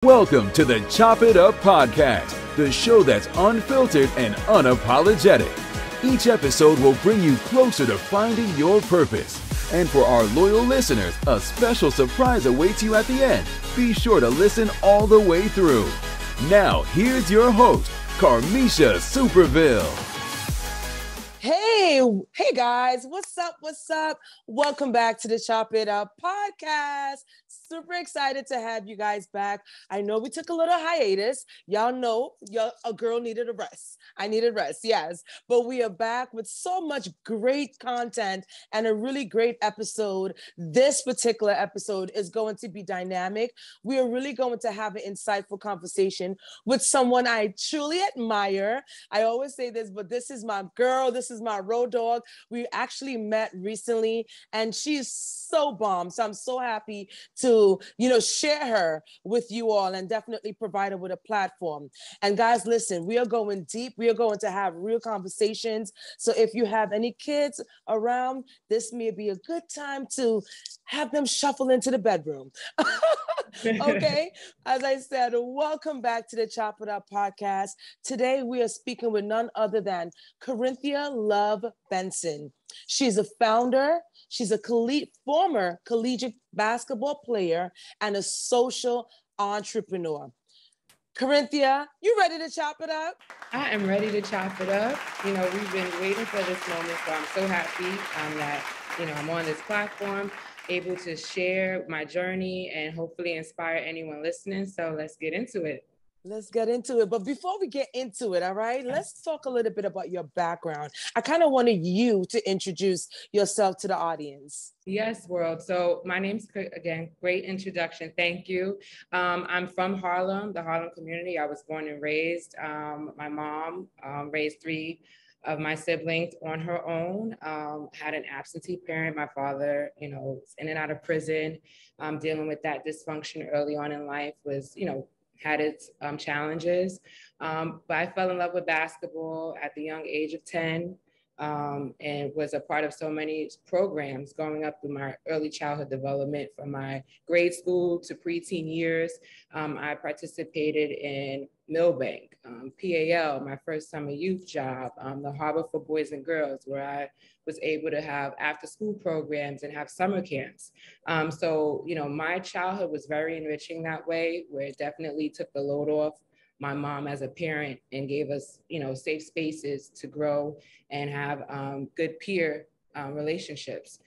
Welcome to the Chop It Up Podcast, the show that's unfiltered and unapologetic. Each episode will bring you closer to finding your purpose. And for our loyal listeners, a special surprise awaits you at the end. Be sure to listen all the way through. Now, here's your host, Carmisha Superville. Hey guys, what's up? Welcome back to the Chop It Up Podcast. Super excited to have you guys back. I know we took a little hiatus. Y'all know a girl needed a rest. I needed rest, yes. But we are back with so much great content and a really great episode. This particular episode is going to be dynamic. We are really going to have an insightful conversation with someone I truly admire. I always say this, but this is my girl. This is my road dog. We actually met recently and she's so bomb. So I'm so happy to, share her with you all and definitely provide her with a platform. And guys, listen, we are going deep. We are going to have real conversations. So if you have any kids around, this may be a good time to have them shuffle into the bedroom. Okay. As I said, welcome back to the Chop It Up Podcast. Today, we are speaking with none other than Corinthia Benison. She's a founder. She's a former collegiate basketball player and a social entrepreneur. Corinthia, you ready to chop it up? I am ready to chop it up. We've been waiting for this moment, so I'm so happy that, I'm on this platform, able to share my journey and hopefully inspire anyone listening. So let's get into it. Let's get into it. But before we get into it, all right, let's talk a little bit about your background. I kind of wanted you to introduce yourself to the audience. Yes, world. So my name's, again, great introduction. Thank you. I'm from Harlem, the Harlem community. I was born and raised. My mom raised three of my siblings on her own, had an absentee parent. My father, was in and out of prison, dealing with that dysfunction early on in life was, had its challenges. But I fell in love with basketball at the young age of 10 and was a part of so many programs growing up through my early childhood development from my grade school to preteen years. I participated in Millbank, PAL, my first summer youth job, the Harbor for Boys and Girls, where I was able to have after school programs and have summer camps. So, my childhood was very enriching that way, where it definitely took the load off my mom as a parent and gave us, safe spaces to grow and have good peer relationships.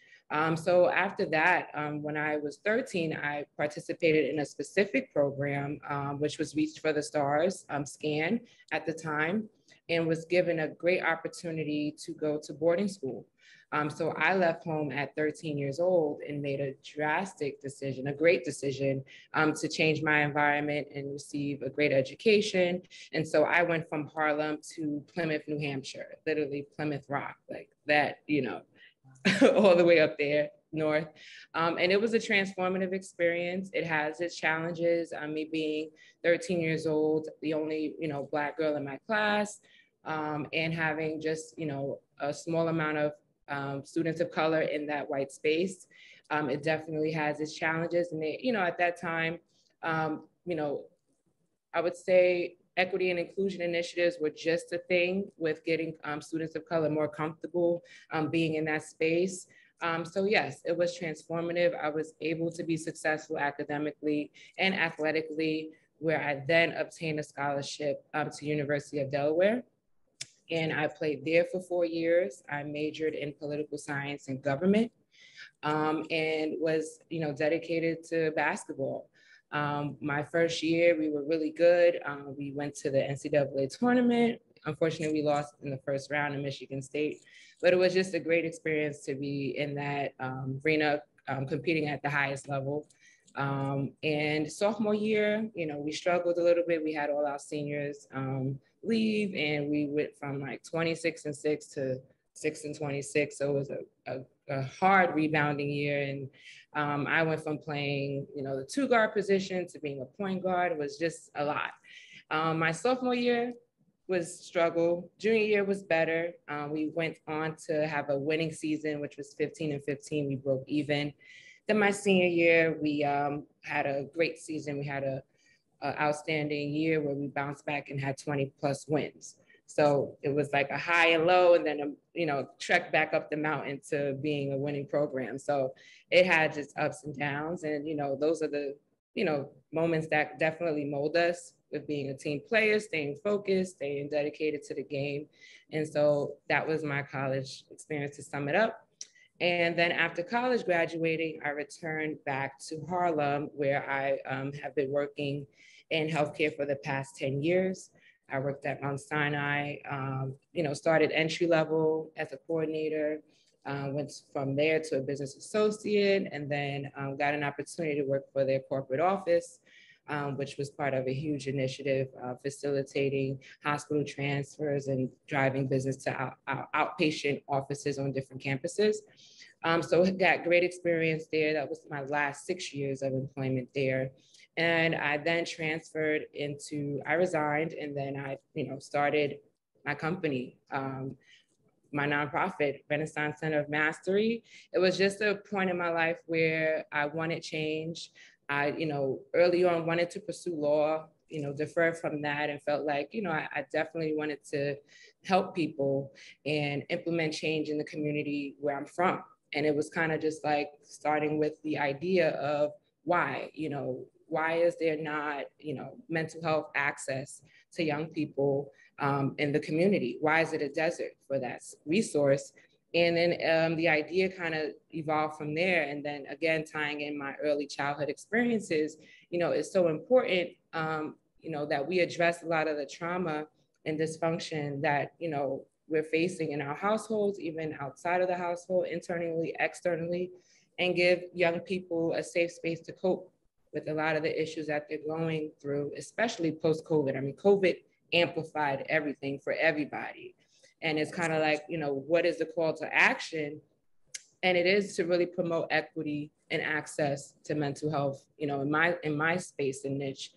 So after that, when I was 13, I participated in a specific program, which was Reach for the Stars, SCAN at the time, and was given a great opportunity to go to boarding school. So I left home at 13 years old and made a drastic decision, a great decision to change my environment and receive a great education. And so I went from Harlem to Plymouth, New Hampshire, literally Plymouth Rock, like that, all the way up there north. And it was a transformative experience. It has its challenges. Me being 13 years old, the only, Black girl in my class, and having just, a small amount of students of color in that white space. It definitely has its challenges. And they, at that time, I would say equity and inclusion initiatives were just a thing with getting students of color more comfortable being in that space. So yes, it was transformative. I was able to be successful academically and athletically, where I then obtained a scholarship to University of Delaware. And I played there for 4 years. I majored in political science and government, and was, dedicated to basketball. My first year, we were really good. We went to the NCAA tournament. Unfortunately, we lost in the first round in Michigan State, but it was just a great experience to be in that arena, competing at the highest level. And sophomore year, we struggled a little bit. We had all our seniors leave, and we went from like 26-6 to 6-26. So it was a hard rebounding year. And I went from playing, the two guard position to being a point guard. It was just a lot. My sophomore year was struggle. Junior year was better. We went on to have a winning season, which was 15-15. We broke even. Then my senior year, we had a great season. We had a outstanding year where we bounced back and had 20 plus wins. So it was like a high and low, and then, trek back up the mountain to being a winning program. So it had just ups and downs. And, those are the, moments that definitely mold us with being a team player, staying focused, staying dedicated to the game. And so that was my college experience, to sum it up. And then after college graduating, I returned back to Harlem, where I have been working in healthcare for the past 10 years. I worked at Mount Sinai, started entry level as a coordinator, went from there to a business associate, and then got an opportunity to work for their corporate office, which was part of a huge initiative facilitating hospital transfers and driving business to outpatient offices on different campuses. So got great experience there. That was my last 6 years of employment there. And I then I resigned, and then I, started my company, my nonprofit, Renaissance Center of Mastery. It was just a point in my life where I wanted change. I, early on wanted to pursue law, deferred from that, and felt like, I definitely wanted to help people and implement change in the community where I'm from. And it was kind of just like starting with the idea of why is there not, mental health access to young people in the community? Why is it a desert for that resource? And then the idea kind of evolved from there. And then again, tying in my early childhood experiences, it's so important, that we address a lot of the trauma and dysfunction that, we're facing in our households, even outside of the household, internally, externally, and give young people a safe space to cope with a lot of the issues that they're going through, especially post-COVID. I mean, COVID amplified everything for everybody. And it's kind of like, what is the call to action? And it is to really promote equity and access to mental health, in my space and niche,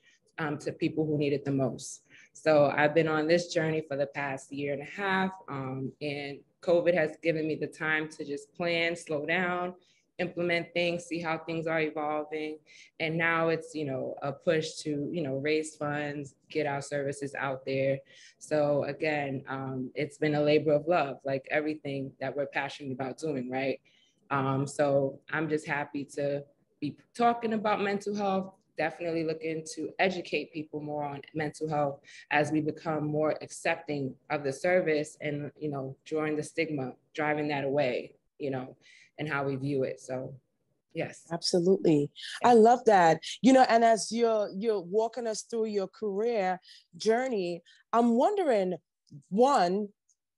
to people who need it the most. So I've been on this journey for the past year and a half, and COVID has given me the time to just plan, slow down, implement things, see how things are evolving. And now it's, a push to, raise funds, get our services out there. So again, it's been a labor of love, like everything that we're passionate about doing, right? So I'm just happy to be talking about mental health, definitely looking to educate people more on mental health as we become more accepting of the service and, drawing the stigma, driving that away, and how we view it. So, yes. Absolutely. Yeah. I love that. And as you're walking us through your career journey, I'm wondering, one,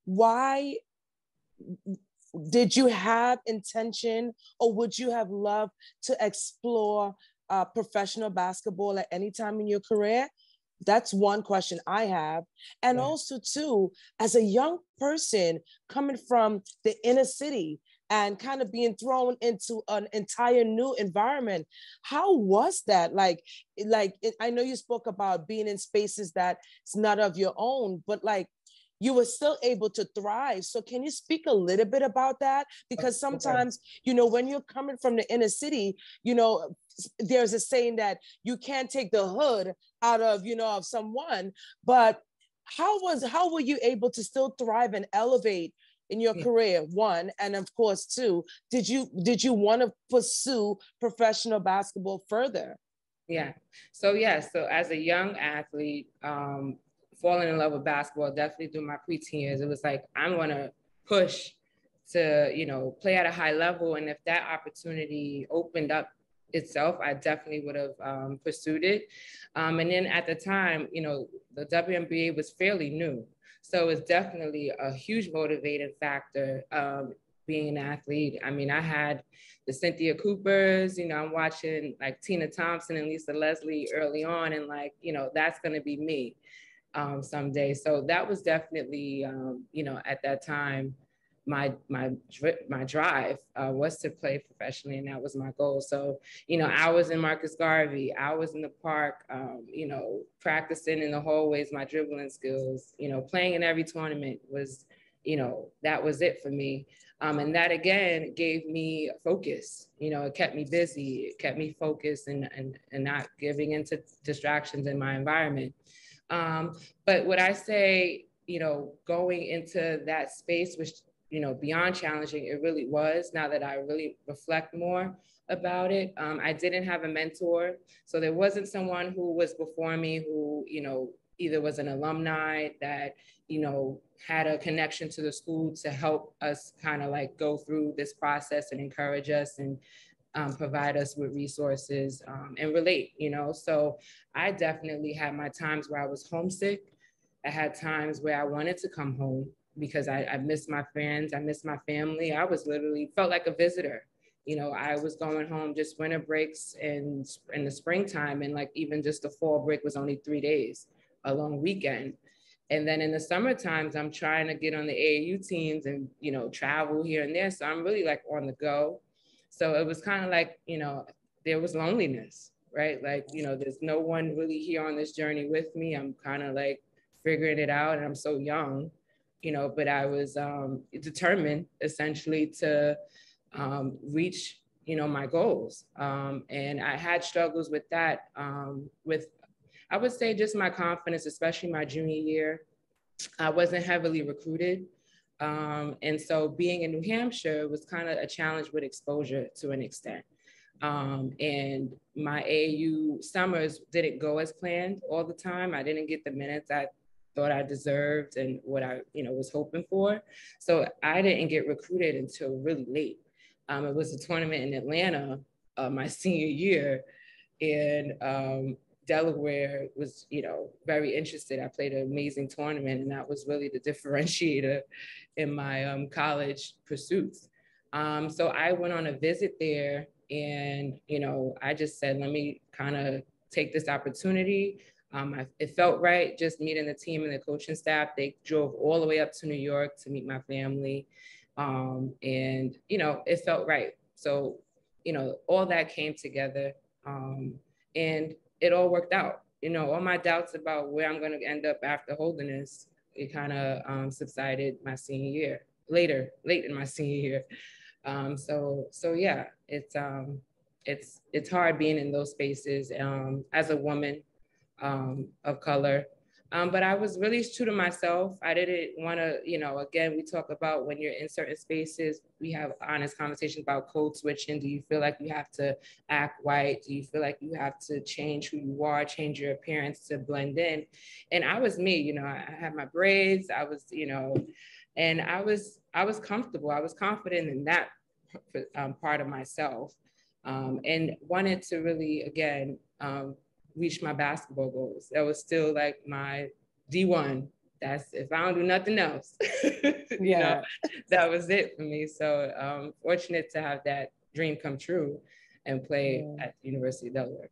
why did you have intention, or would you have loved to explore professional basketball at any time in your career? That's one question I have. And also too, as a young person coming from the inner city and kind of being thrown into an entire new environment, how was that? Like I know you spoke about being in spaces that it's not of your own, but you were still able to thrive. So can you speak a little bit about that? Because sometimes, when you're coming from the inner city, there's a saying that you can't take the hood out of, of someone, but how were you able to still thrive and elevate in your career, one, and of course, two, did you want to pursue professional basketball further? Yeah. So as a young athlete, falling in love with basketball, definitely through my preteen years, it was like, I'm going to push to, play at a high level. And if that opportunity opened up itself, I definitely would have pursued it. And then at the time, the WNBA was fairly new. So it's definitely a huge motivating factor, being an athlete. I mean, I had the Cynthia Coopers, I'm watching like Tina Thompson and Lisa Leslie early on, and that's going to be me someday. So that was definitely, at that time, my drive was to play professionally, and that was my goal. So, I was in Marcus Garvey, I was in the park, practicing in the hallways, my dribbling skills, playing in every tournament was that was it for me. And that again gave me focus. It kept me busy. It kept me focused and not giving into distractions in my environment. But would I say, going into that space, which, beyond challenging, it really was, now that I really reflect more about it. I didn't have a mentor. So there wasn't someone who was before me who, either was an alumni that, had a connection to the school to help us kind of like go through this process and encourage us and provide us with resources and relate, So I definitely had my times where I was homesick. I had times where I wanted to come home because I missed my friends, I missed my family. I was literally felt like a visitor. I was going home just winter breaks and in the springtime, and like even just the fall break was only 3 days, a long weekend. And then in the summer times, I'm trying to get on the AAU teams and, travel here and there. So I'm really like on the go. So it was kind of like, there was loneliness, right? Like, there's no one really here on this journey with me. I'm kind of like figuring it out, and I'm so young, but I was determined essentially to reach, my goals. And I had struggles with that, I would say just my confidence, especially my junior year. I wasn't heavily recruited. And so being in New Hampshire was kind of a challenge with exposure to an extent. And my AAU summers didn't go as planned all the time. I didn't get the minutes I thought I deserved and what I, was hoping for. So I didn't get recruited until really late. It was a tournament in Atlanta my senior year, and Delaware was, very interested. I played an amazing tournament, and that was really the differentiator in my college pursuits. So I went on a visit there, and, I just said, let me kind of take this opportunity. It felt right just meeting the team and the coaching staff. They drove all the way up to New York to meet my family. And, it felt right. So, all that came together. And it all worked out. All my doubts about where I'm going to end up after holding this, it kind of subsided my senior year, late in my senior year. So yeah, it's hard being in those spaces as a woman of color. But I was really true to myself. I didn't want to, again, we talk about when you're in certain spaces, we have honest conversations about code switching. Do you feel like you have to act white? Do you feel like you have to change who you are, change your appearance to blend in? And I was me, I had my braids, I was, and I was comfortable. I was confident in that part of myself, and wanted to really, again, reach my basketball goals. That was still like my D1. That's if I don't do nothing else, that was it for me. So fortunate to have that dream come true and play at the University of Delaware.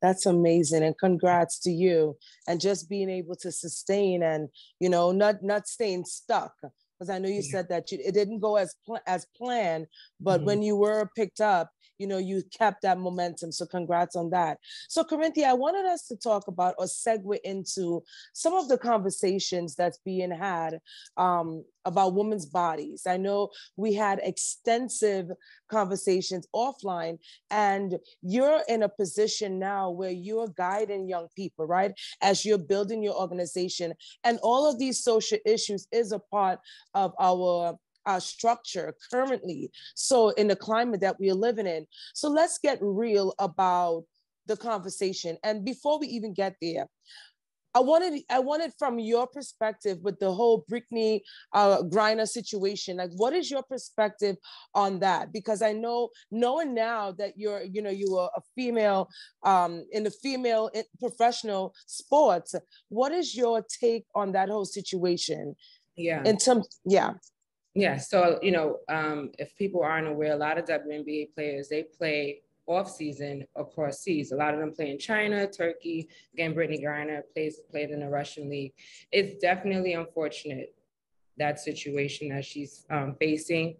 That's amazing, and congrats to you. And just being able to sustain and, not staying stuck. Because I know you said that it didn't go as planned, but when you were picked up, you kept that momentum. So congrats on that. So Corinthia, I wanted us to talk about or segue into some of the conversations that's being had about women's bodies. I know we had extensive conversations offline, and you're in a position now where you're guiding young people, right? As you're building your organization, and all of these social issues is a part of our structure currently. So in the climate that we are living in. So let's get real about the conversation. And before we even get there, I wanted from your perspective with the whole Brittany Griner situation, like what is your perspective on that? Because I know, knowing now that you are a female in the female professional sports, what is your take on that whole situation? Yeah. So, if people aren't aware, a lot of WNBA players, they play off season across seas. A lot of them play in China, Turkey. Again, Brittany Griner played in the Russian league. It's definitely unfortunate, that situation that she's facing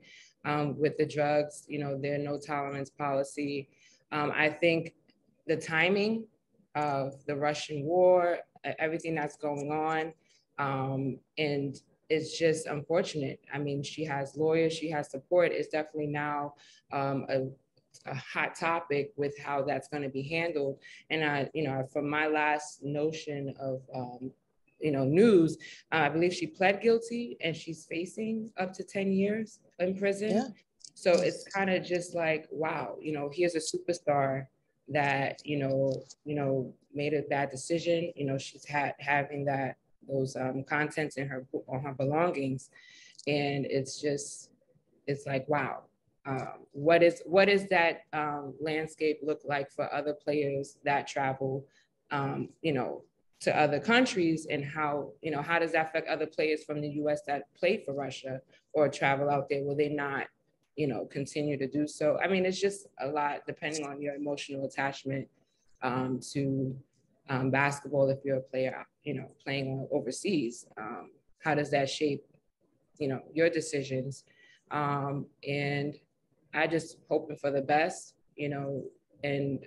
with the drugs, their no tolerance policy. I think the timing of the Russian war, everything that's going on, and it's just unfortunate. I mean, she has lawyers, she has support. It's definitely now a hot topic with how that's going to be handled. And I, from my last notion of, news, I believe she pled guilty and she's facing up to 10 years in prison. Yeah. So it's kind of just like, wow, here's a superstar that, made a bad decision. She's having those contents in on her belongings. And it's like, wow. What is that landscape look like for other players that travel, to other countries, and how does that affect other players from the U.S. that played for Russia or travel out there? Will they not, continue to do so? I mean, it's just a lot depending on your emotional attachment to basketball. If you're a player, playing overseas, how does that shape, your decisions? And I just hoping for the best, and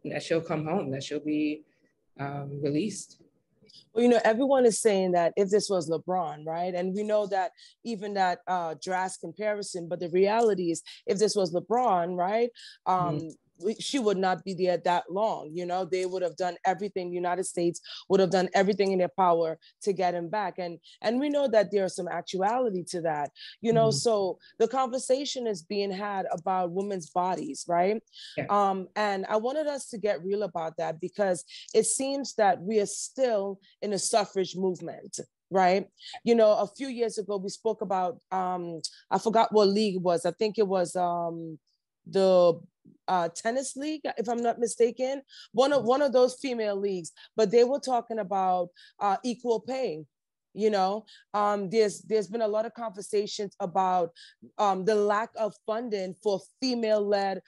that she'll come home, that she'll be released. Well, everyone is saying that if this was LeBron, right? And we know that even that drastic comparison, but the reality is if this was LeBron, right? She would not be there that long. They would have done everything. The United States would have done everything in their power to get him back. And we know that there's some actuality to that, so the conversation is being had about women's bodies, right? Yeah. And I wanted us to get real about that because it seems that we are still in a suffrage movement. Right. A few years ago, we spoke about, I forgot what league it was. I think it was the tennis league, if I'm not mistaken, one of those female leagues, but they were talking about equal pay. There's been a lot of conversations about the lack of funding for female-led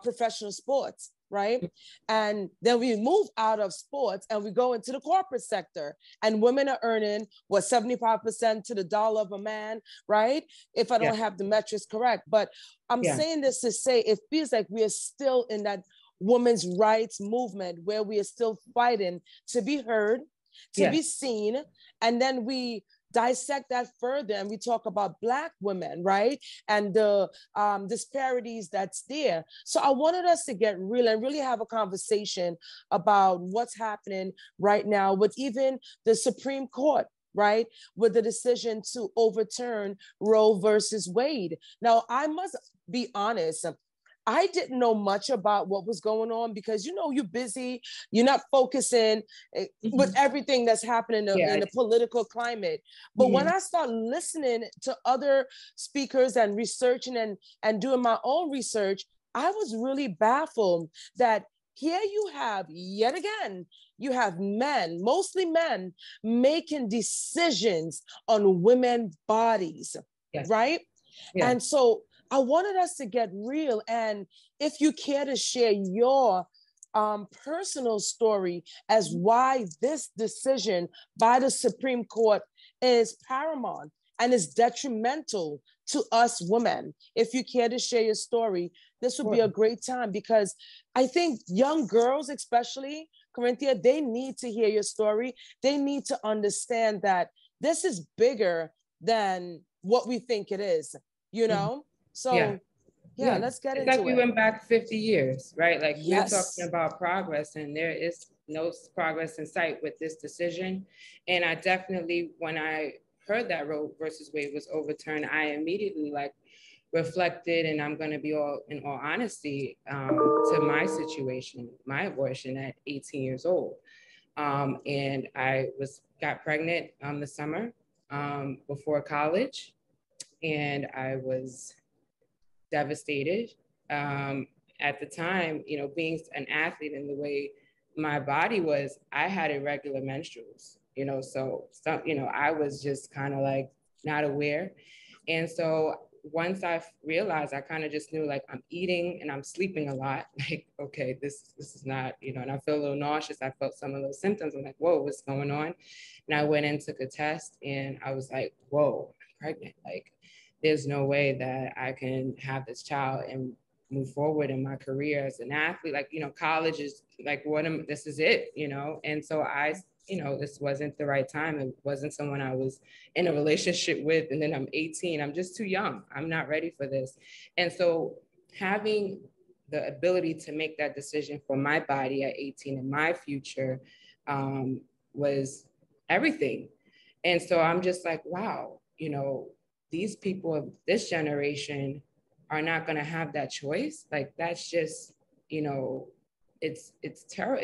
professional sports, right? And then we move out of sports and we go into the corporate sector, and women are earning 75% to the dollar of a man, right? If I don't have the metrics correct. But I'm saying this to say it feels like we are still in that women's rights movement where we are still fighting to be heard, to be seen, and then we dissect that further and we talk about Black women, right? And the disparities that's there. So I wanted us to get real and really have a conversation about what's happening right now with even the Supreme Court, right? With the decision to overturn Roe versus Wade. Now, I must be honest, I didn't know much about what was going on because, you're busy, you're not focusing with everything that's happening in the political climate. But when I start listening to other speakers and researching and doing my own research, I was really baffled that here you have, yet again, you have men, mostly men, making decisions on women's bodies, right? Yeah. And so I wanted us to get real. And if you care to share your personal story as why this decision by the Supreme Court is paramount and is detrimental to us women. If you care to share your story, this would be a great time because I think young girls, especially, Corinthia, they need to hear your story. They need to understand that this is bigger than what we think it is, So let's get into it. It's like we went back 50 years, right? Like we're talking about progress and there is no progress in sight with this decision. And I definitely, when I heard that Roe versus Wade was overturned, I immediately reflected, and I'm going to be in all honesty, to my situation, my abortion at 18 years old. And I got pregnant the summer before college, and I was devastated. At the time, being an athlete and the way my body was, I had irregular menstruals, so I was just kind of not aware. And so once I realized, I kind of just knew I'm eating and I'm sleeping a lot, okay, this is not, and I feel a little nauseous. I felt some of those symptoms. I'm like, whoa, what's going on? And I went and took a test and I was like, whoa, I'm pregnant. There's no way that I can have this child. And move forward in my career as an athlete. Like, you know, college is like, this is it, you know? And so this wasn't the right time. It wasn't someone I was in a relationship with. And then I'm 18, I'm just too young. I'm not ready for this. And so having the ability to make that decision for my body at 18 and my future was everything. And so I'm just like, wow, you know, these people of this generation are not going to have that choice. Like, that's just, you know, it's terrible.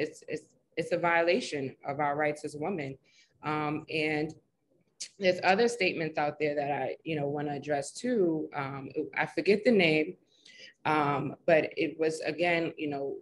It's a violation of our rights as women. And there's other statements out there that I, you know, want to address too. I forget the name, but it was, again, you know,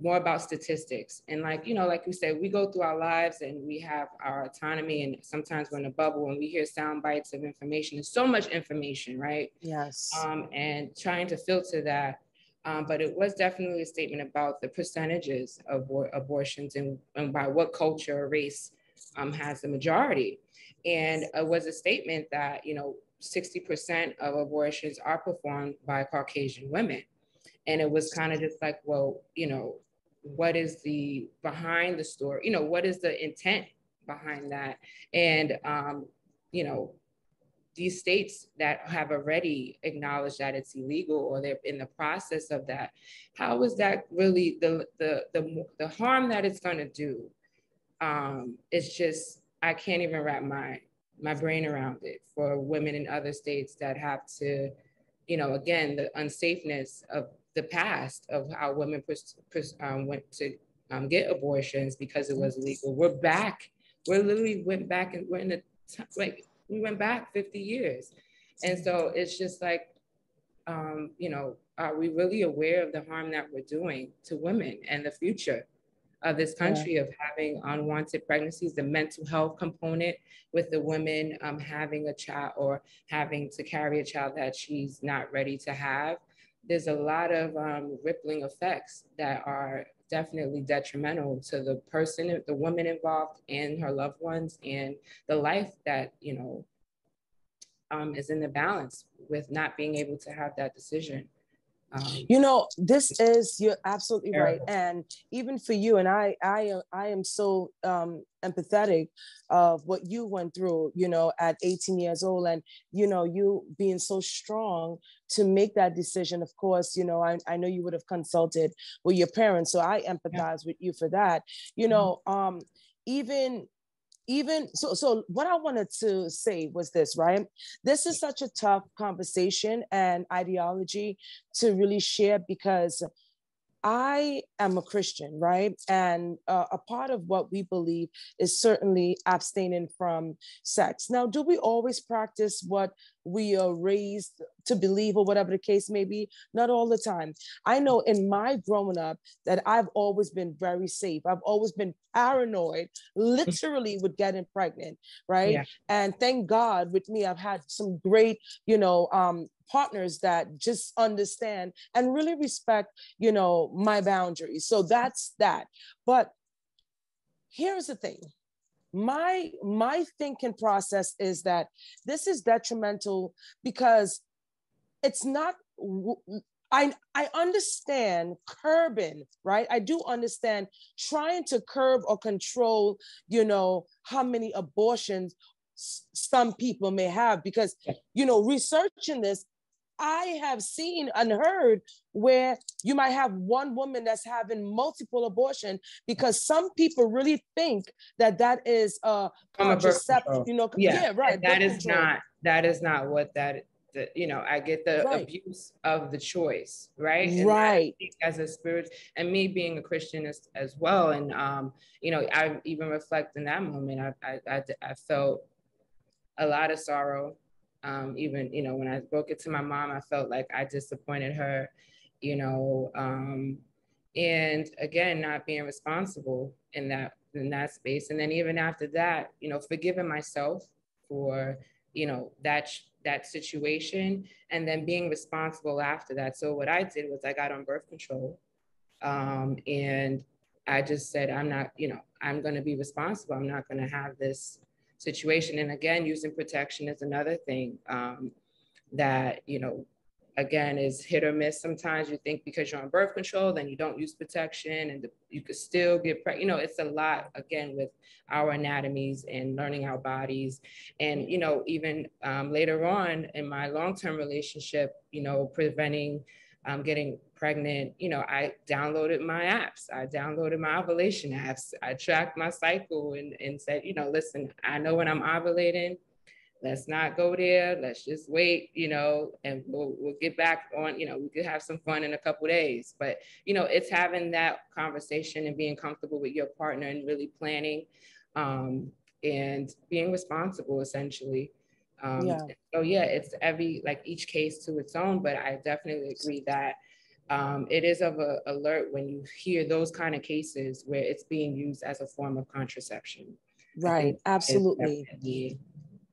more about statistics. And like, you know, like we said, we go through our lives and we have our autonomy, and sometimes we're in a bubble and we hear sound bites of information. There's so much information, right? Yes. And trying to filter that. But it was definitely a statement about the percentages of abortions and by what culture or race has the majority. And it was a statement that, you know, 60% of abortions are performed by Caucasian women. And it was kind of just like, well, you know, what is the behind the story? You know, what is the intent behind that? And, you know, these states that have already acknowledged that it's illegal or they're in the process of that, how is that really the harm that it's going to do? It's just, I can't even wrap my brain around it for women in other states that have to, you know, again, the unsafeness of the past of how women went to get abortions because it was illegal. We're back. We literally went back, and we're in the we went back 50 years. And so it's just like, you know, are we really aware of the harm that we're doing to women and the future of this country, of having unwanted pregnancies, the mental health component with the women having a child or having to carry a child that she's not ready to have? There's a lot of rippling effects that are definitely detrimental to the person, the woman involved and her loved ones, and the life that, you know, is in the balance with not being able to have that decision. You know, you're absolutely terrible. right. And even for you, and I am so empathetic of what you went through, you know, at 18 years old, and, you know, you being so strong to make that decision. Of course, you know, I know you would have consulted with your parents, so I empathize with you for that. You know, even so what I wanted to say was this, right? This is such a tough conversation and ideology to really share, because I am a Christian, right? And a part of what we believe is certainly abstaining from sex. Now, do we always practice what we are raised to believe, or whatever the case may be? Not all the time. I know in my growing up that I've always been very safe. I've always been paranoid, literally, with getting pregnant, right? Yeah. And thank God with me, I've had some great, you know, partners that just understand and really respect, you know, my boundaries. So that's that. But here's the thing. My thinking process is that this is detrimental because it's not, I understand curbing, right? I do understand trying to curb or control, you know, how many abortions some people may have, because, you know, researching this, I have seen and heard where you might have one woman that's having multiple abortions because some people really think that that is contraceptive, you know. Yeah, right. That is not what you know, I get the abuse of the choice, right? And right. As a spirit, and me being a Christian as well. And, you know, I even reflect in that moment, I felt a lot of sorrow. Even, you know, when I spoke it to my mom, I felt like I disappointed her, you know, and again, not being responsible in that space. And then even after that, you know, forgiving myself for, you know, that situation, and then being responsible after that. So what I did was I got on birth control, and I just said, I'm not, you know, I'm going to be responsible. I'm not going to have this situation. And again, using protection is another thing that, you know, again, is hit or miss. Sometimes you think because you're on birth control, then you don't use protection and you could still get pregnant. You know, it's a lot, again, with our anatomies and learning our bodies. And, you know, even later on in my long-term relationship, you know, preventing getting pregnant, you know, I downloaded my apps. I downloaded my ovulation apps. I tracked my cycle and said, you know, listen, I know when I'm ovulating, let's not go there. Let's just wait, you know, and we'll get back on, you know, we could have some fun in a couple of days. But, you know, it's having that conversation and being comfortable with your partner and really planning and being responsible, essentially. So yeah, it's each case to its own, but I definitely agree that it is of a alert when you hear those kind of cases where it's being used as a form of contraception. Right, absolutely.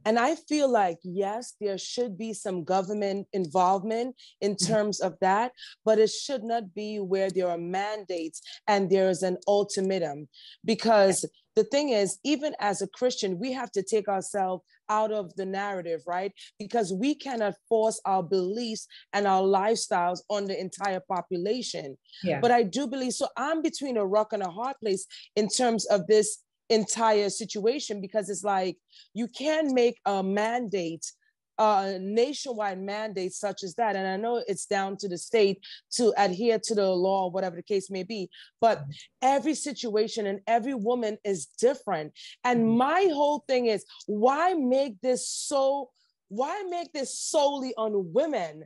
And I feel like, yes, there should be some government involvement in terms of that, but it should not be where there are mandates and there is an ultimatum. Because the thing is, even as a Christian, we have to take ourselves out of the narrative, right? Because we cannot force our beliefs and our lifestyles on the entire population. Yeah. But I do believe, so I'm between a rock and a hard place in terms of this entire situation, because it's like you can make a mandate, nationwide mandate such as that, and I know it's down to the state to adhere to the law, whatever the case may be, but every situation and every woman is different. And my whole thing is, why make this solely on women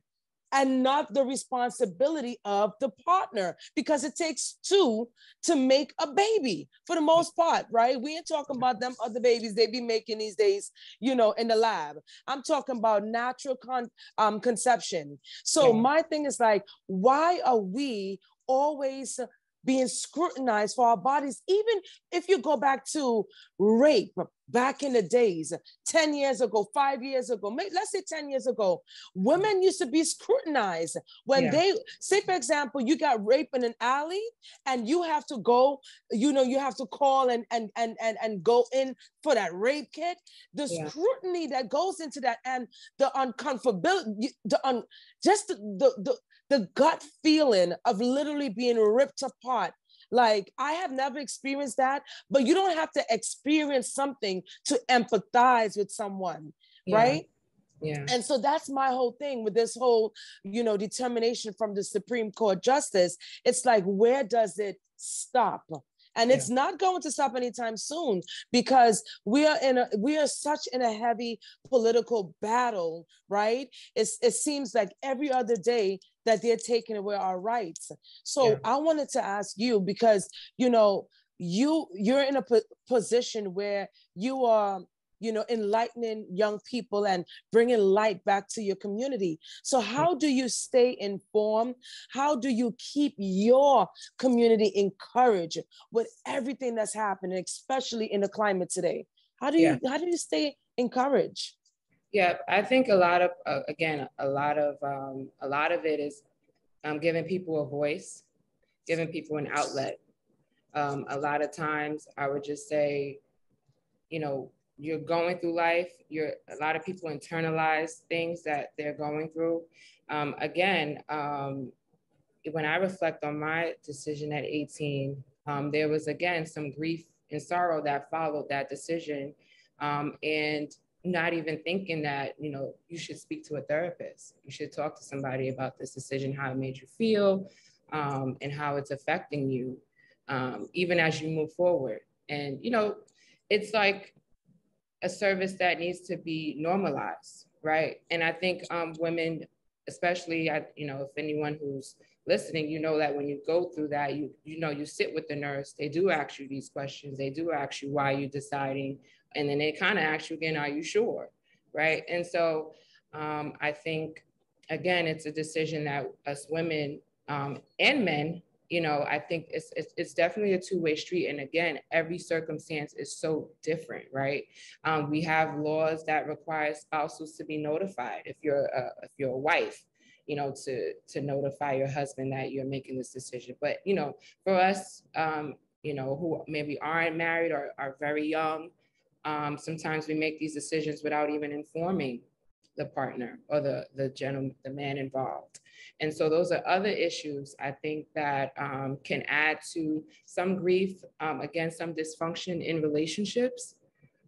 and not the responsibility of the partner? Because it takes two to make a baby for the most part, right? We ain't talking about them other babies they be making these days, you know, in the lab. I'm talking about natural conception. So my thing is like, why are we always being scrutinized for our bodies? Even if you go back to rape back in the days, 10 years ago, 5 years ago, let's say 10 years ago, women used to be scrutinized when they say, for example, you got raped in an alley and you have to go, you know, you have to call and go in for that rape kit. The scrutiny that goes into that, and the uncomfortability, the gut feeling of literally being ripped apart. Like, I have never experienced that, but you don't have to experience something to empathize with someone, right? Yeah. And so that's my whole thing with this whole, you know, determination from the Supreme Court justice. It's like, where does it stop? And it's not going to stop anytime soon, because we are such in a heavy political battle, right? It seems like every other day that they're taking away our rights. So I wanted to ask you, because, you know, you're in a position where you are, you know, enlightening young people and bringing light back to your community. So how do you stay informed? How do you keep your community encouraged with everything that's happening, especially in the climate today? How do you stay encouraged? Yeah, I think a lot of it is giving people a voice, giving people an outlet. A lot of times I would just say, you know, you're going through life. A lot of people internalize things that they're going through. When I reflect on my decision at 18, there was, again, some grief and sorrow that followed that decision. And not even thinking that, you know, you should speak to a therapist. You should talk to somebody about this decision, how it made you feel, and how it's affecting you, even as you move forward. And, you know, it's like a service that needs to be normalized, right? And I think women, especially, you know, if anyone who's listening, you know that when you go through that, you know, you sit with the nurse, they do ask you these questions, they do ask you why you're deciding, and then they kind of ask you again, are you sure, right? And so I think, again, it's a decision that us women and men, you know, I think it's definitely a two-way street. And again, every circumstance is so different, right? We have laws that require spouses to be notified if you're a wife, you know, to notify your husband that you're making this decision. But, you know, for us, you know, who maybe aren't married or are very young, sometimes we make these decisions without even informing the partner or the man involved. And so those are other issues I think that can add to some grief, again, some dysfunction in relationships,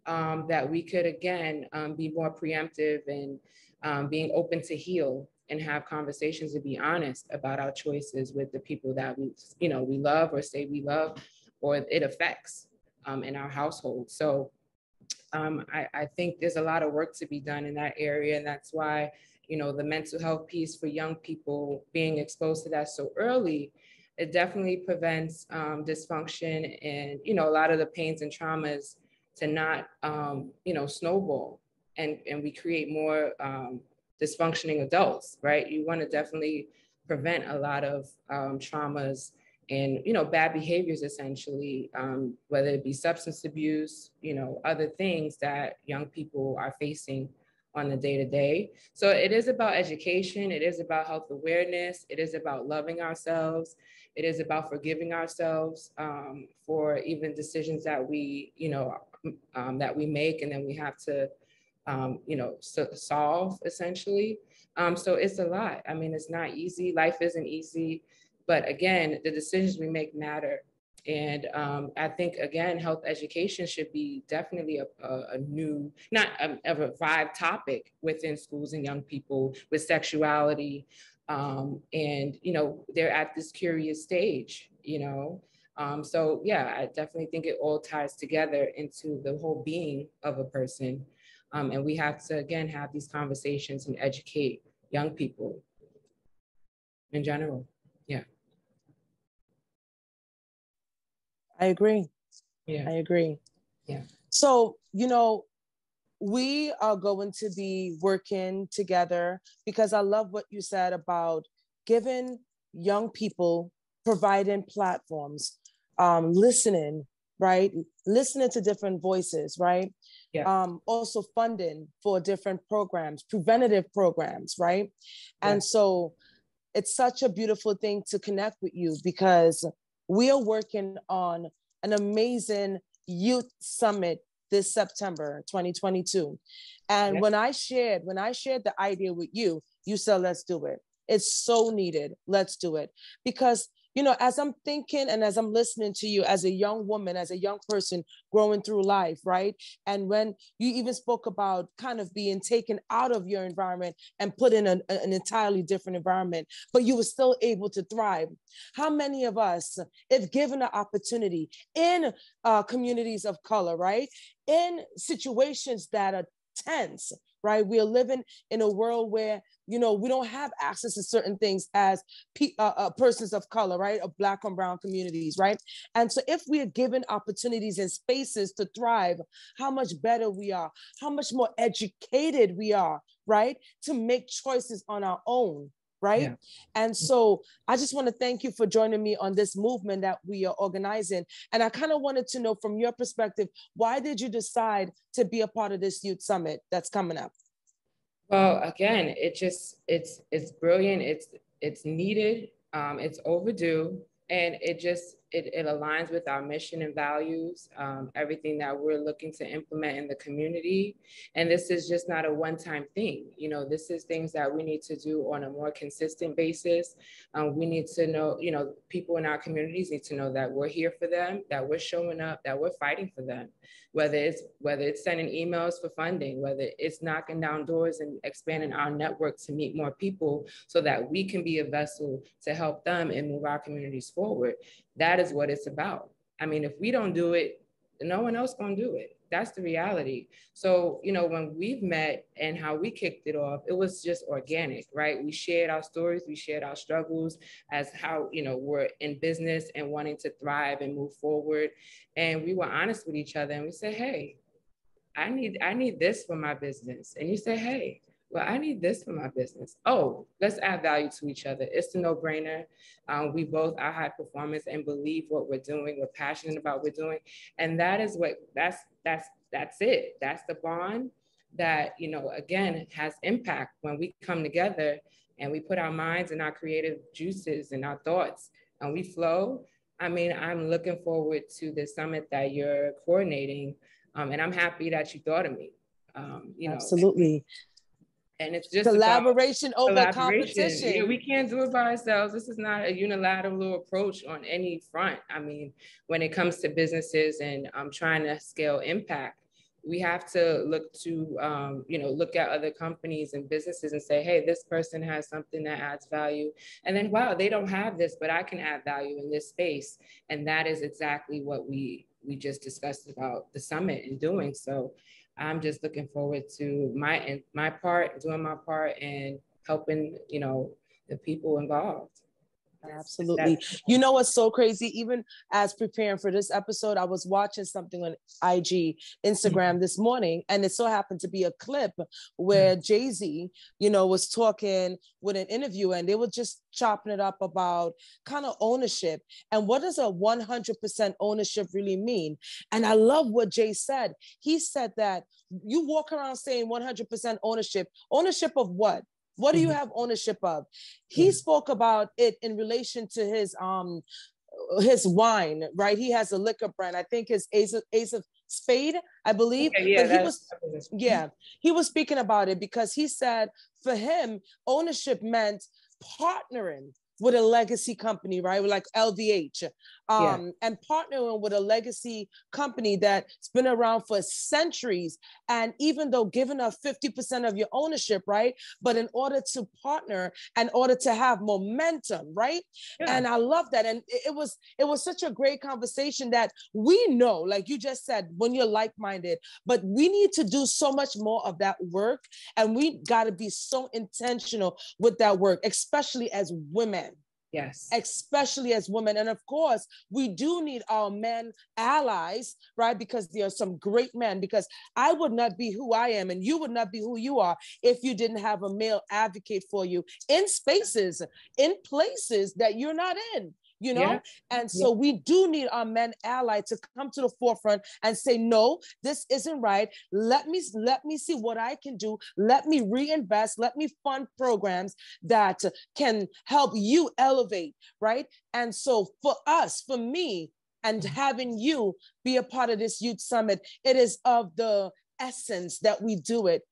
that we could, again, be more preemptive and being open to heal and have conversations and be honest about our choices with the people that we love or say we love, or it affects in our household. So I think there's a lot of work to be done in that area. And that's why, the mental health piece for young people, being exposed to that so early, it definitely prevents dysfunction and, a lot of the pains and traumas to not, snowball and we create more dysfunctioning adults, right? You want to definitely prevent a lot of traumas and, bad behaviors, essentially, whether it be substance abuse, other things that young people are facing on the day-to-day. So it is about education. It is about health awareness. It is about loving ourselves. It is about forgiving ourselves for even decisions that we, that we make, and then we have to, solve, essentially. So it's a lot. I mean, it's not easy. Life isn't easy. But again, the decisions we make matter. And I think, again, health education should be definitely a new, not a revived topic within schools and young people with sexuality. And, they're at this curious stage, So, yeah, I definitely think it all ties together into the whole being of a person. And we have to, again, have these conversations and educate young people in general. Yeah. I agree. Yeah. I agree. Yeah. So, we are going to be working together because I love what you said about giving young people, providing platforms, listening, right? Listening to different voices, right? Yeah. Also funding for different programs, preventative programs, right? Yeah. And so it's such a beautiful thing to connect with you because we are working on an amazing youth summit this September 2022. And Yeah. when I shared the idea with you, you said, let's do it. It's so needed. Let's do it. Because, as I'm thinking and as I'm listening to you as a young woman, as a young person growing through life, right? And when you even spoke about kind of being taken out of your environment and put in an entirely different environment, but you were still able to thrive. How many of us, if given the opportunity in communities of color, right? In situations that are tense, right? We are living in a world where, we don't have access to certain things as persons of color, right? Of Black and brown communities, right? And so if we are given opportunities and spaces to thrive, how much better we are, how much more educated we are, right? To make choices on our own, right? Yeah. And so I just want to thank you for joining me on this movement that we are organizing. And I kind of wanted to know from your perspective, why did you decide to be a part of this youth summit that's coming up? Well, again, it's brilliant. It's needed. It's overdue. And it aligns with our mission and values, everything that we're looking to implement in the community. And this is just not a one-time thing. This is things that we need to do on a more consistent basis. We need to know, people in our communities need to know that we're here for them, that we're showing up, that we're fighting for them, whether it's sending emails for funding, whether it's knocking down doors and expanding our network to meet more people so that we can be a vessel to help them and move our communities forward. That is what it's about. I mean, if we don't do it, no one else gonna do it. That's the reality. So, when we've met and how we kicked it off, it was just organic, right? We shared our stories, we shared our struggles as how, we're in business and wanting to thrive and move forward. And we were honest with each other and we said, hey, I need this for my business. And you say, hey, well, I need this for my business. Oh, let's add value to each other. It's a no-brainer. We both are high performers and believe what we're doing. We're passionate about what we're doing. And that is that's it. That's the bond that, again, has impact when we come together and we put our minds and our creative juices and our thoughts and we flow. I mean, I'm looking forward to the summit that you're coordinating. And I'm happy that you thought of me. Absolutely. And it's just collaboration about over collaboration. competition. Yeah, we can't do it by ourselves. This is not a unilateral approach on any front. I mean, when it comes to businesses and trying to scale impact, we have to look to, look at other companies and businesses and say, hey, this person has something that adds value. And then, wow, they don't have this, but I can add value in this space. And that is exactly what we just discussed about the summit and doing. So I'm just looking forward to my part, doing my part and helping, the people involved. Absolutely. You know what's so crazy? Even as preparing for this episode, I was watching something on IG, Instagram this morning, and it so happened to be a clip where Jay-Z, was talking with an interviewer, and they were just chopping it up about kind of ownership and what does a 100% ownership really mean? And I love what Jay said. He said that you walk around saying 100% ownership. Ownership of what? What do you have ownership of? He spoke about it in relation to his wine, right? He has a liquor brand. I think his Ace of Spade, I believe. Okay, yeah, but he was speaking about it because he said for him, ownership meant partnering with a legacy company, right? Like LVH, and partnering with a legacy company that's been around for centuries. And even though giving up 50% of your ownership, right? But in order to partner, in order to have momentum, right? Yeah. And I love that. And it was such a great conversation that we know, like you just said, when you're like-minded, but we need to do so much more of that work. And we got to be so intentional with that work, especially as women. Yes. Especially as women. And of course, we do need our men allies, right? Because there are some great men, because I would not be who I am and you would not be who you are if you didn't have a male advocate for you in spaces, in places that you're not in. And so we do need our men ally to come to the forefront and say, no, this isn't right. Let me see what I can do. Let me reinvest. Let me fund programs that can help you elevate, right? And so for us, for me, and having you be a part of this youth summit, it is of the essence that we do it.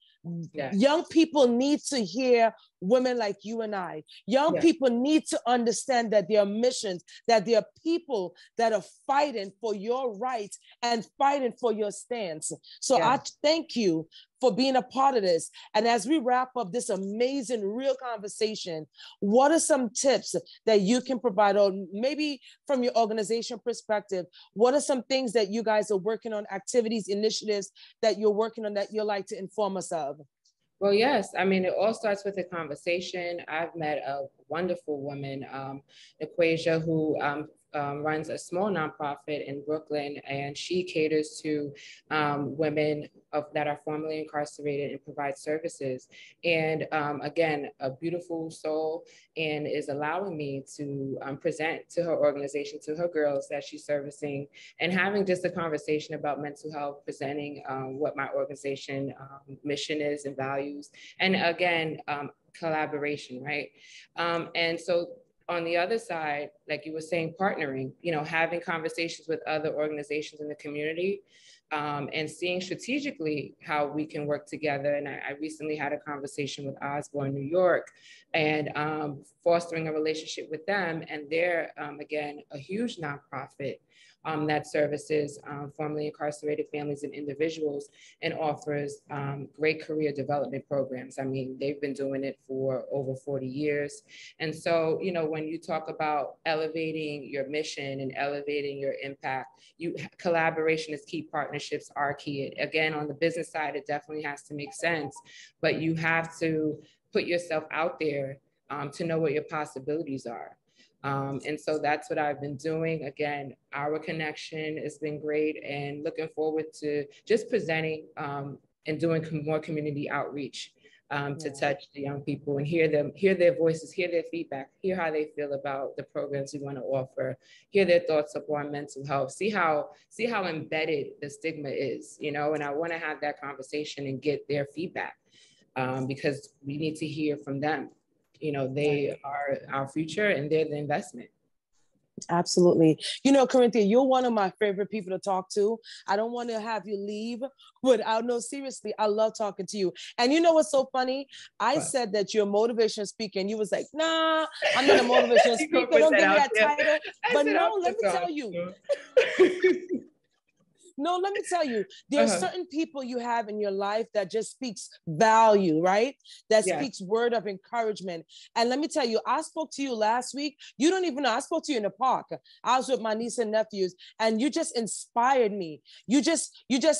Yes. Young people need to hear women like you and I. Young people need to understand that there are missions, that there are people that are fighting for your rights and fighting for your stance. So I thank you for being a part of this. And as we wrap up this amazing, real conversation, what are some tips that you can provide, or maybe from your organization perspective, what are some things that you guys are working on, activities, initiatives that you're working on that you'd like to inform us of? Well, yes. I mean, it all starts with a conversation. I've met a wonderful woman, Equasia, who runs a small nonprofit in Brooklyn, and she caters to women that are formerly incarcerated and provide services. And again, a beautiful soul, and is allowing me to present to her organization, to her girls that she's servicing, and having just a conversation about mental health, presenting what my organization mission is and values. And again, collaboration, right? And so on the other side, like you were saying, partnering, having conversations with other organizations in the community, and seeing strategically how we can work together. And I recently had a conversation with Osborne, New York, and fostering a relationship with them. And they're, again, a huge nonprofit that services formerly incarcerated families and individuals and offers great career development programs. I mean, they've been doing it for over 40 years. And so, when you talk about elevating your mission and elevating your impact, collaboration is key, partnerships are key. Again, on the business side, it definitely has to make sense, but you have to put yourself out there to know what your possibilities are. And so that's what I've been doing. Again, our connection has been great, and looking forward to just presenting and doing more community outreach to touch the young people and hear their voices, hear their feedback, hear how they feel about the programs we want to offer, hear their thoughts upon mental health, see how embedded the stigma is, and I want to have that conversation and get their feedback because we need to hear from them. They are our future and they're the investment. Absolutely. You know, Corinthia, you're one of my favorite people to talk to. I don't want to have you leave without, no, seriously, I love talking to you. And you know what's so funny? I said that you're a motivational speaker, and you was like, nah, I'm not a motivational speaker. Don't give me that title. But no, let me tell you. No, let me tell you, there are certain people you have in your life that just speaks value, right? That speaks word of encouragement. And let me tell you, I spoke to you last week. You don't even know, I spoke to you in the park. I was with my niece and nephews, and you just inspired me. You just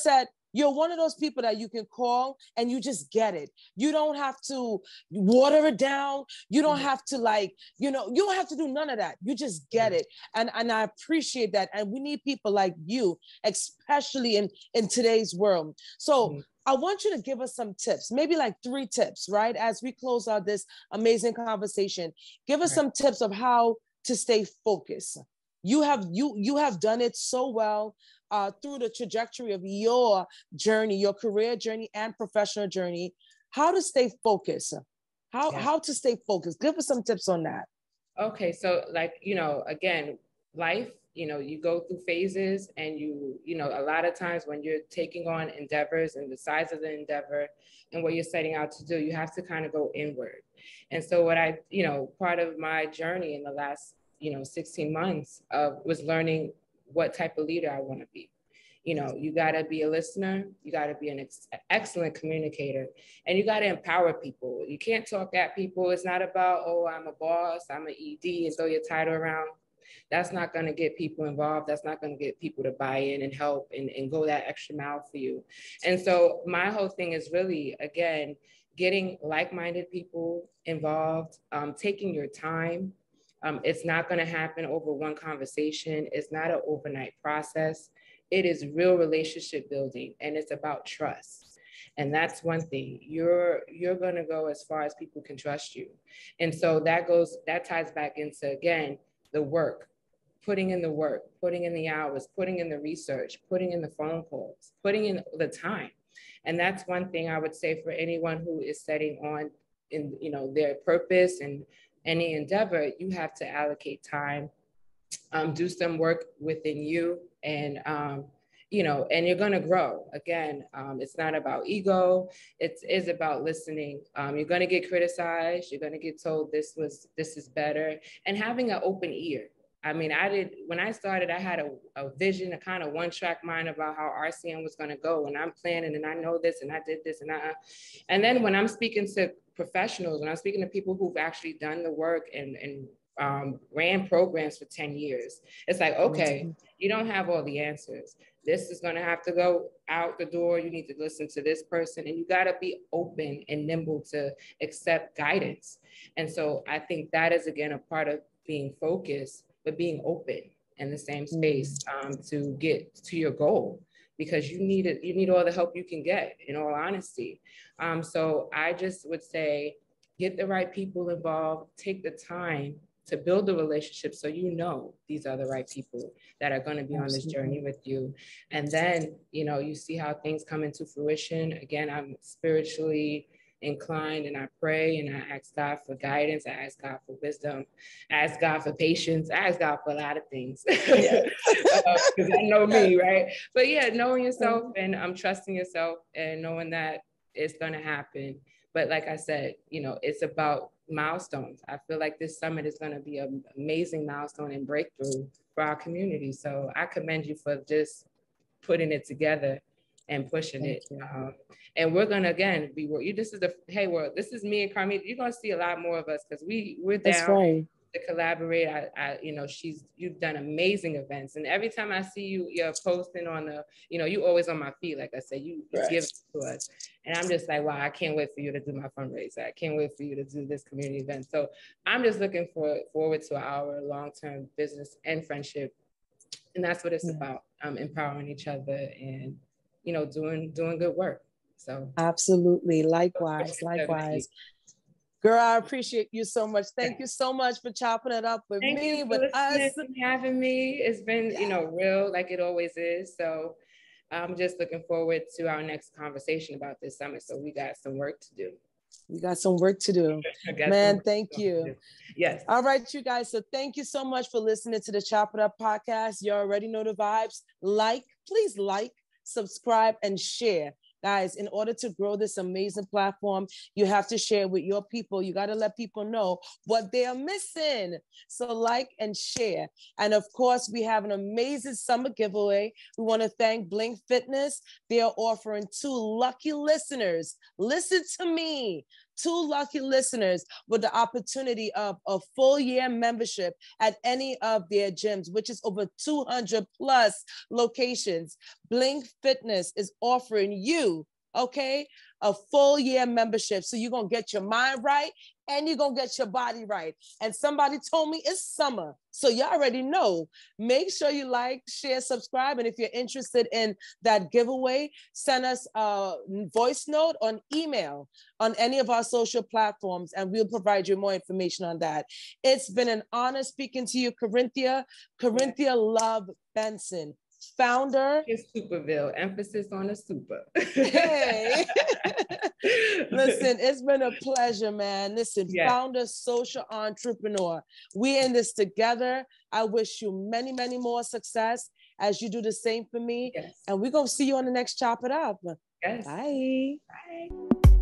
said, you're one of those people that you can call and you just get it. You don't have to water it down. You don't have to you don't have to do none of that. You just get it. And I appreciate that. And we need people like you, especially in today's world. So I want you to give us some tips, maybe like 3 tips, right? As we close out this amazing conversation, give us some tips of how to stay focused. You have done it so well. Through the trajectory of your journey, your career journey and professional journey, how to stay focused, how to stay focused. Give us some tips on that. Okay. So again, life, you go through phases, and a lot of times when you're taking on endeavors and the size of the endeavor and what you're setting out to do, you have to kind of go inward. And so what part of my journey in the last, 16 months was learning what type of leader I want to be. You got to be a listener. You got to be an excellent communicator, and you got to empower people. You can't talk at people. It's not about, oh, I'm a boss, I'm an ED, and throw your title around. That's not going to get people involved. That's not going to get people to buy in and help and go that extra mile for you. And so my whole thing is really, again, getting like-minded people involved, taking your time. It's not going to happen over one conversation. It's not an overnight process. It is real relationship building, and it's about trust. And that's one thing. You're going to go as far as people can trust you. And so that ties back into, again, the work, putting in the work, putting in the hours, putting in the research, putting in the phone calls, putting in the time. And that's one thing I would say for anyone who is setting on in, their purpose and any endeavor. You have to allocate time, do some work within you, and and you're going to grow. Again, it's not about ego. It is about listening. You're going to get criticized. You're going to get told this is better, and having an open ear. I mean, when I started, I had a vision, a kind of one-track mind about how RCM was going to go, and I'm planning, and I know this, and I did this, and then when I'm speaking to professionals, when I'm speaking to people who've actually done the work and ran programs for 10 years, it's like, okay, you don't have all the answers. This is going to have to go out the door. You need to listen to this person, and you got to be open and nimble to accept guidance. And so I think that is, again, a part of being focused, but being open in the same space to get to your goal, because you need all the help you can get, in all honesty. So I just would say, get the right people involved, take the time to build the relationship, so these are the right people that are going to be on this journey with you. And then, you see how things come into fruition. Again, I'm spiritually inclined, and I pray, and I ask God for guidance. I ask God for wisdom. I ask God for patience. I ask God for a lot of things, because I know me, right? But yeah, knowing yourself and trusting yourself and knowing that it's going to happen. But like I said, it's about milestones. I feel like this summit is going to be an amazing milestone and breakthrough for our community. So I commend you for just putting it together and pushing it. And we're going to, again, this is me and Carmita. You're going to see a lot more of us, because we're down to collaborate. You've done amazing events. And every time I see you're posting on you always on my feed. Like I said, you give it to us. And I'm just like, wow, I can't wait for you to do my fundraiser. I can't wait for you to do this community event. So I'm just looking forward to our long-term business and friendship. And that's what it's about, empowering each other and, doing good work. So absolutely. Likewise. Girl, I appreciate you so much. Thank you so much for chopping it up with me, with us. And having me. It's been, real, like it always is. So I'm just looking forward to our next conversation about this summit. So we got some work to do. We got some work to do. Man, thank you. Yes. All right, you guys. So thank you so much for listening to the Chop It Up podcast. You already know the vibes. Please like, subscribe, and share. Guys, in order to grow this amazing platform, you have to share with your people. You got to let people know what they are missing. So like and share. And of course, we have an amazing summer giveaway. We want to thank Blink Fitness. They are offering 2 lucky listeners. Listen to me. 2 lucky listeners with the opportunity of a full year membership at any of their gyms, which is over 200 plus locations. Blink Fitness is offering you, okay, a full year membership. So you're going to get your mind right and you're going to get your body right. And somebody told me it's summer. So you already know. Make sure you like, share, subscribe. And if you're interested in that giveaway, send us a voice note on email on any of our social platforms, and we'll provide you more information on that. It's been an honor speaking to you, Corinthia Love Benson, founder. It's Superville, emphasis on the super. Hey. Listen, it's been a pleasure, man. Listen, yes. Founder, social entrepreneur. We in this together. I wish you many, many more success as you do the same for me. Yes. And we're going to see you on the next Chop It Up. Yes. Bye. Bye.